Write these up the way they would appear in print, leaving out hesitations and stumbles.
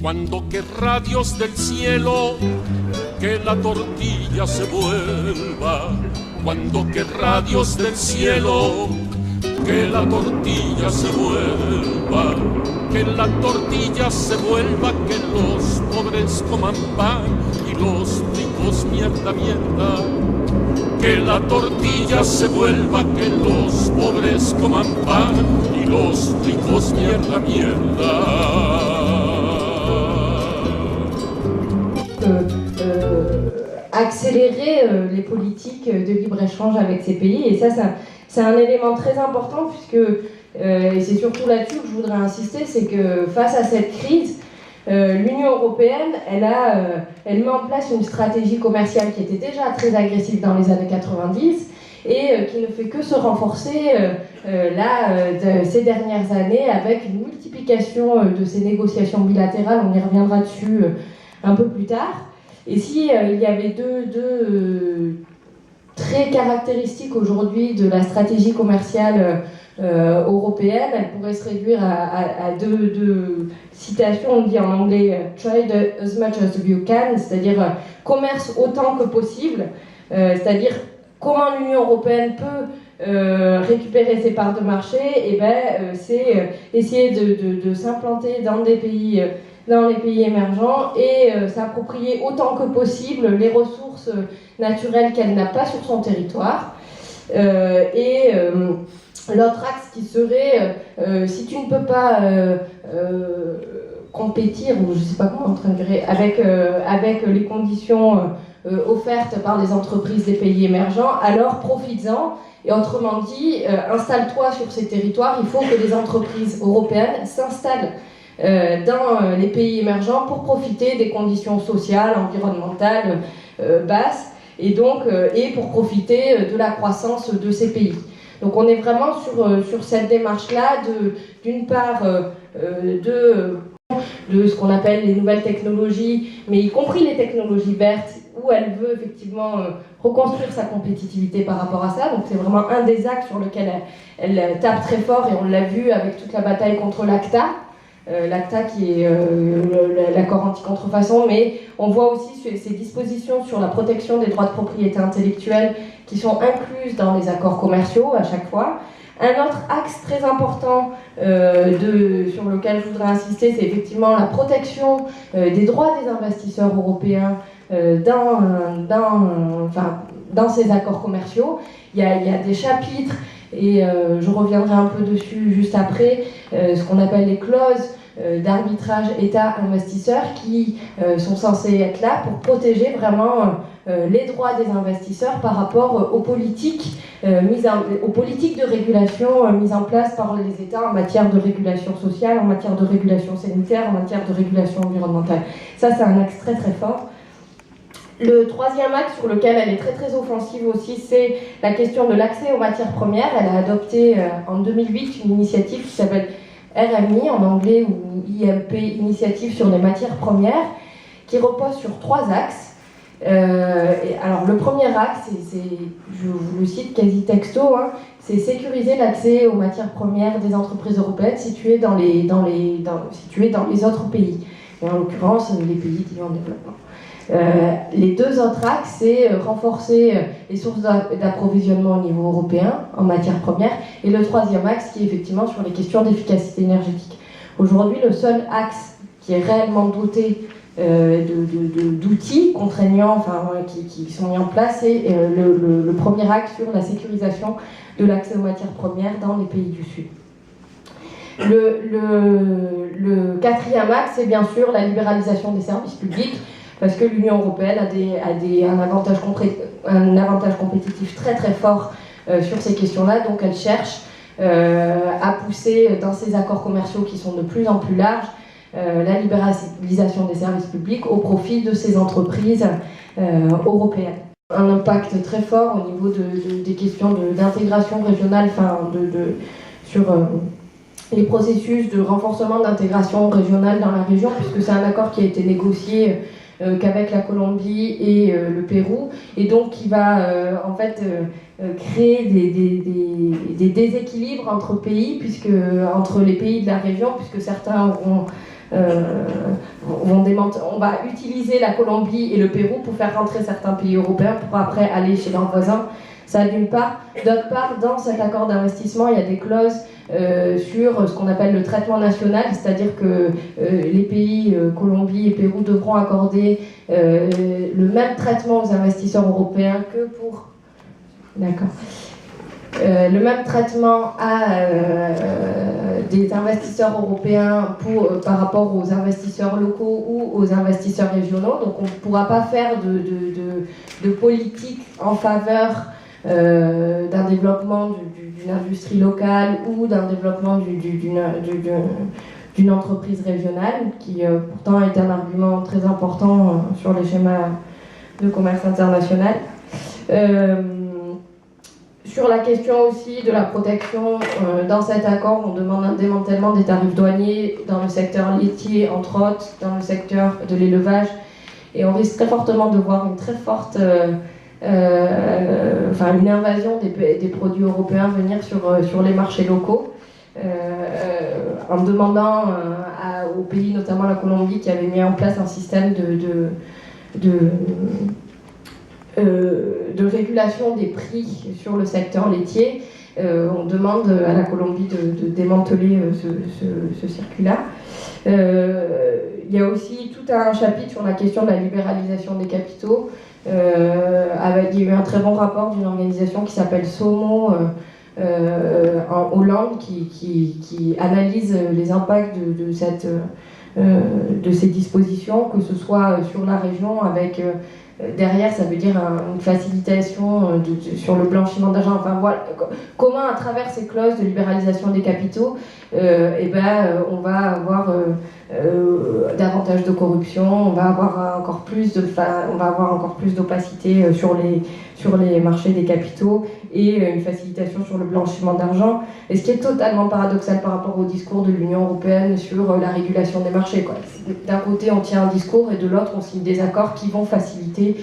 Cuando querrá Dios del cielo que la tortilla se vuelva, cuando querrá Dios del cielo que la tortilla se vuelva, que la tortilla se vuelva, que los pobres coman pan y los ricos mierda, mierda. Que la tortilla se vuelva, que los pobres coman pan y los ricos mierda, mierda. Accélérer les politiques de libre-échange avec ces pays, et ça c'est un élément très important puisque, et c'est surtout là-dessus que je voudrais insister, c'est que face à cette crise, l'Union européenne, elle met en place une stratégie commerciale qui était déjà très agressive dans les années 90 et qui ne fait que se renforcer ces dernières années avec une multiplication de ces négociations bilatérales. On y reviendra dessus un peu plus tard. Et si il y avait deux traits caractéristiques aujourd'hui de la stratégie commerciale européenne, elle pourrait se réduire à deux citations. On dit en anglais « trade as much as you can », c'est-à-dire commerce autant que possible, c'est-à-dire comment l'Union européenne peut récupérer ses parts de marché, et c'est essayer de s'implanter dans les pays émergents et s'approprier autant que possible les ressources naturelles qu'elle n'a pas sur son territoire. L'autre axe qui serait, si tu ne peux pas compétir, ou je ne sais pas comment traduire, avec les conditions offertes par les entreprises des pays émergents, alors profites-en. Et autrement dit, installe-toi sur ces territoires. Il faut que les entreprises européennes s'installent dans les pays émergents pour profiter des conditions sociales, environnementales basses, et pour profiter de la croissance de ces pays. Donc on est vraiment sur cette démarche-là d'une part de ce qu'on appelle les nouvelles technologies, mais y compris les technologies vertes, où elle veut effectivement reconstruire sa compétitivité par rapport à ça. Donc c'est vraiment un des axes sur lequel elle tape très fort, et on l'a vu avec toute la bataille contre l'ACTA. L'ACTA qui est l'accord anti-contrefaçon, mais on voit aussi ces dispositions sur la protection des droits de propriété intellectuelle qui sont incluses dans les accords commerciaux à chaque fois. Un autre axe très important sur lequel je voudrais insister, c'est effectivement la protection des droits des investisseurs européens dans ces accords commerciaux. Il y a des chapitres, et je reviendrai un peu dessus juste après, ce qu'on appelle les clauses d'arbitrage État-investisseur qui sont censées être là pour protéger vraiment les droits des investisseurs par rapport aux politiques de régulation mises en place par les États en matière de régulation sociale, en matière de régulation sanitaire, en matière de régulation environnementale. Ça, c'est un axe très très fort. Le troisième axe sur lequel elle est très très offensive aussi, c'est la question de l'accès aux matières premières. Elle a adopté en 2008 une initiative qui s'appelle RMI en anglais, ou IMP, Initiative sur les matières premières, qui repose sur trois axes. Alors le premier axe, je vous le cite quasi texto, c'est sécuriser l'accès aux matières premières des entreprises européennes situées dans les autres pays, et en l'occurrence les pays dits en développement. Les deux autres axes, c'est renforcer les sources d'approvisionnement au niveau européen en matières premières, et le troisième axe qui est effectivement sur les questions d'efficacité énergétique. Aujourd'hui, le seul axe qui est réellement doté d'outils contraignants qui sont mis en place, c'est le premier axe sur la sécurisation de l'accès aux matières premières dans les pays du Sud. Le quatrième axe, c'est bien sûr la libéralisation des services publics, parce que l'Union européenne a un avantage compétitif très très fort sur ces questions-là, donc elle cherche à pousser dans ces accords commerciaux qui sont de plus en plus larges la libéralisation des services publics au profit de ces entreprises européennes. Un impact très fort au niveau des questions d'intégration régionale, sur les processus de renforcement d'intégration régionale dans la région, puisque c'est un accord qui a été négocié qu'avec la Colombie et le Pérou, et donc qui va créer des déséquilibres entre pays, entre les pays de la région, puisque certains on va utiliser la Colombie et le Pérou pour faire rentrer certains pays européens pour après aller chez leurs voisins. Ça d'une part. D'autre part, dans cet accord d'investissement, il y a des clauses sur ce qu'on appelle le traitement national, c'est-à-dire que les pays Colombie et Pérou devront accorder le même traitement aux investisseurs européens que pour... D'accord. Le même traitement à des investisseurs européens par rapport aux investisseurs locaux ou aux investisseurs régionaux. Donc on ne pourra pas faire de politique en faveur d'un développement d'une industrie locale ou d'un développement d'une entreprise régionale, qui pourtant est un argument très important sur les schémas de commerce international. Sur la question aussi de la protection, dans cet accord, on demande un démantèlement des tarifs douaniers dans le secteur laitier, entre autres, dans le secteur de l'élevage, et on risque très fortement de voir une très forte... une invasion des produits européens venir sur les marchés locaux, en demandant aux pays, notamment la Colombie, qui avait mis en place un système de régulation des prix sur le secteur laitier. On demande à la Colombie de démanteler ce circuit-là. Il y a aussi tout un chapitre sur la question de la libéralisation des capitaux. Il y a eu un très bon rapport d'une organisation qui s'appelle SOMO en Hollande qui analyse les impacts de ces dispositions, que ce soit sur la région avec derrière, ça veut dire une facilitation sur le blanchiment d'argent. Enfin voilà, comment à travers ces clauses de libéralisation des capitaux, on va avoir davantage de corruption, on va avoir encore plus d'opacité sur les marchés des capitaux et une facilitation sur le blanchiment d'argent. Et ce qui est totalement paradoxal par rapport au discours de l'Union européenne sur la régulation des marchés, quoi. D'un côté, on tient un discours et de l'autre, on signe des accords qui vont faciliter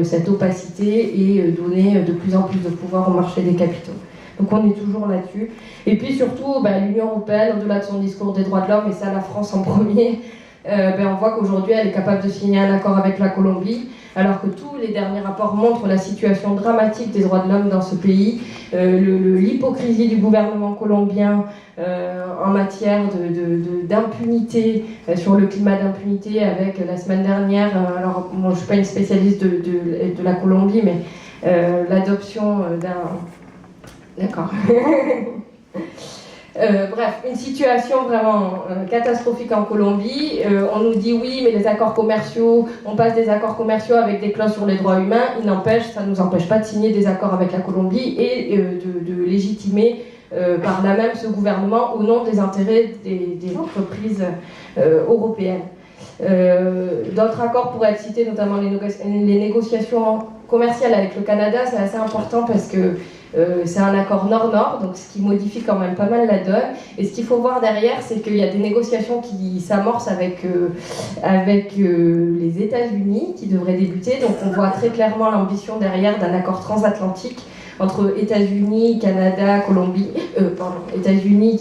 cette opacité et donner de plus en plus de pouvoir au marché des capitaux. Donc on est toujours là-dessus. Et puis surtout, l'Union européenne, au-delà de son discours des droits de l'homme, et ça la France en premier, on voit qu'aujourd'hui elle est capable de signer un accord avec la Colombie, alors que tous les derniers rapports montrent la situation dramatique des droits de l'homme dans ce pays, l'hypocrisie du gouvernement colombien en matière d'impunité, sur le climat d'impunité, avec la semaine dernière, alors moi je ne suis pas une spécialiste de la Colombie, mais l'adoption d'un... D'accord. Bref, une situation vraiment catastrophique en Colombie. On nous dit oui, mais les accords commerciaux, on passe des accords commerciaux avec des clauses sur les droits humains. Ça ne nous empêche pas de signer des accords avec la Colombie et de légitimer par là même ce gouvernement au nom des intérêts des entreprises européennes. D'autres accords pourraient être cités, notamment les négociations commerciales avec le Canada. C'est assez important parce que c'est un accord nord-nord, donc ce qui modifie quand même pas mal la donne. Et ce qu'il faut voir derrière, c'est qu'il y a des négociations qui s'amorcent avec les États-Unis, qui devraient débuter. Donc on voit très clairement l'ambition derrière d'un accord transatlantique entre États-Unis, Canada, États-Unis,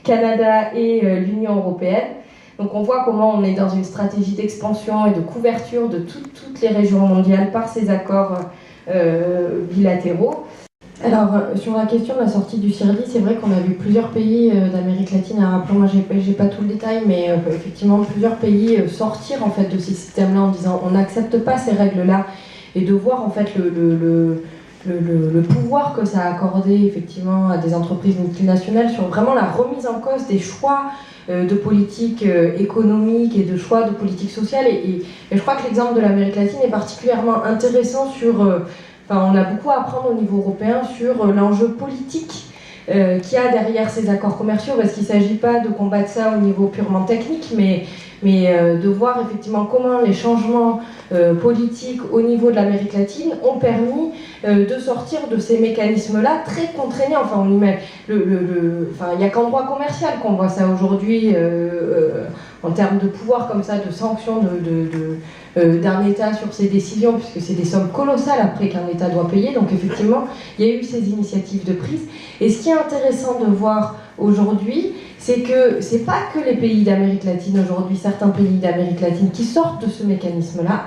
Canada et l'Union européenne. Donc on voit comment on est dans une stratégie d'expansion et de couverture de toutes les régions mondiales par ces accords bilatéraux. Alors, sur la question de la sortie du CIRDI, c'est vrai qu'on a vu plusieurs pays d'Amérique latine, rappelons, moi j'ai pas tout le détail, mais effectivement plusieurs pays sortir en fait de ces systèmes-là en disant on n'accepte pas ces règles-là, et de voir en fait le pouvoir que ça a accordé effectivement à des entreprises multinationales sur vraiment la remise en cause des choix de politique économique et de choix de politique sociale. Et je crois que l'exemple de l'Amérique latine est particulièrement intéressant sur... on a beaucoup à apprendre au niveau européen sur l'enjeu politique qu'il y a derrière ces accords commerciaux, parce qu'il ne s'agit pas de combattre ça au niveau purement technique, mais de voir effectivement comment les changements politiques au niveau de l'Amérique latine ont permis de sortir de ces mécanismes-là très contraignants. Enfin, il n'y a qu'en droit commercial qu'on voit ça aujourd'hui, en termes de pouvoir comme ça, de sanctions d'un État sur ses décisions, puisque c'est des sommes colossales après qu'un État doit payer. Donc effectivement, il y a eu ces initiatives de prise. Et ce qui est intéressant de voir aujourd'hui, c'est que c'est pas que les pays d'Amérique latine aujourd'hui, certains pays d'Amérique latine qui sortent de ce mécanisme-là,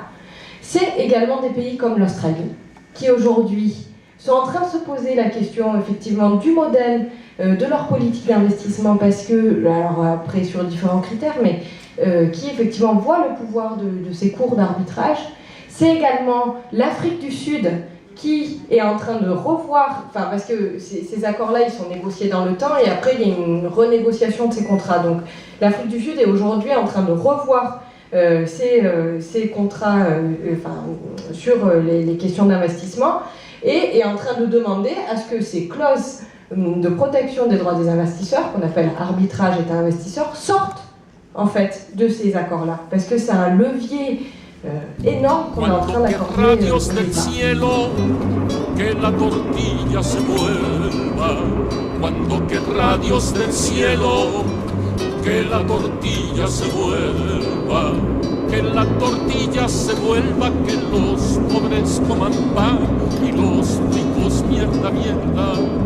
c'est également des pays comme l'Australie, qui aujourd'hui sont en train de se poser la question effectivement du modèle de leur politique d'investissement, parce que, alors après sur différents critères, mais qui effectivement voient le pouvoir de ces cours d'arbitrage. C'est également l'Afrique du Sud qui est en train de revoir, enfin parce que ces accords-là, ils sont négociés dans le temps et après il y a une renégociation de ces contrats. Donc l'Afrique du Sud est aujourd'hui en train de revoir ces contrats sur les questions d'investissement et est en train de demander à ce que ces clauses de protection des droits des investisseurs, qu'on appelle arbitrage État investisseur, sortent en fait de ces accords-là. Parce que c'est un levier énorme qu'on est en train d'accorder. Radios del cielo, que la tortilla se vuelva. Cuando que radios del cielo, que la tortilla se vuelva. Que la tortilla se vuelva, que los pobres coman pan y los ricos mierda, mierda.